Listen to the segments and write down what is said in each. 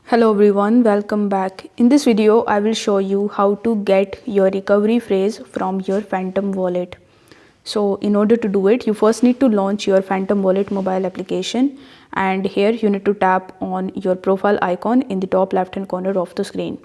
Hello everyone, welcome back. In this video, I will show you how to get your recovery phrase from your Phantom wallet. So in order to do it, you first need to launch your Phantom wallet mobile application, and here you need to tap on your profile icon in the top left hand corner of the screen.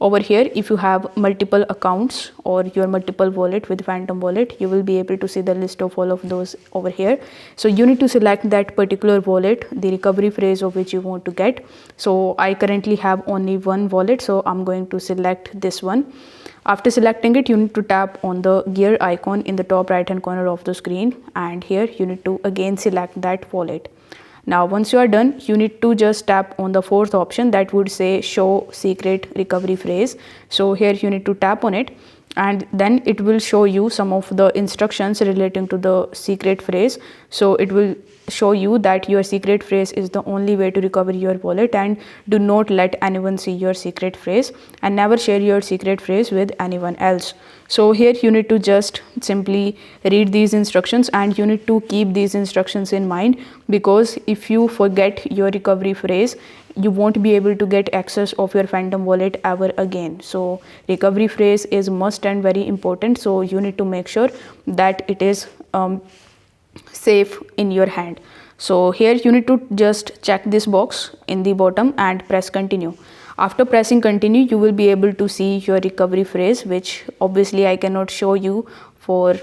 Over here, if you have multiple accounts or your multiple wallet with Phantom wallet, you will be able to see the list of all of those over here. So you need to select that particular wallet, the recovery phrase of which you want to get. So I currently have only one wallet, so I'm going to select this one. After selecting it, you need to tap on the gear icon in the top right hand corner of the screen, and here you need to again select that wallet. Now once you are done, you need to just tap on the fourth option that would say show secret recovery phrase. So here you need to tap on it, and then it will show you some of the instructions relating to the secret phrase. So it will show you that your secret phrase is the only way to recover your wallet, and do not let anyone see your secret phrase, and never share your secret phrase with anyone else. So here you need to just simply read these instructions, and you need to keep these instructions in mind, because if you forget your recovery phrase, you won't be able to get access of your Phantom wallet ever again. So recovery phrase is must and very important, so you need to make sure that it is safe in your hand. So here you need to just check this box in the bottom and press continue. After pressing continue, you will be able to see your recovery phrase, which obviously I cannot show you for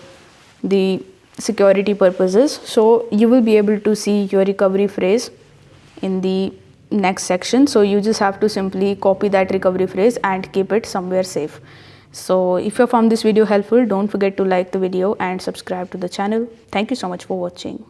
the security purposes. So you will be able to see your recovery phrase in the next section. So you just have to simply copy that recovery phrase and keep it somewhere safe. So if you found this video helpful, don't forget to like the video and subscribe to the channel. Thank you so much for watching.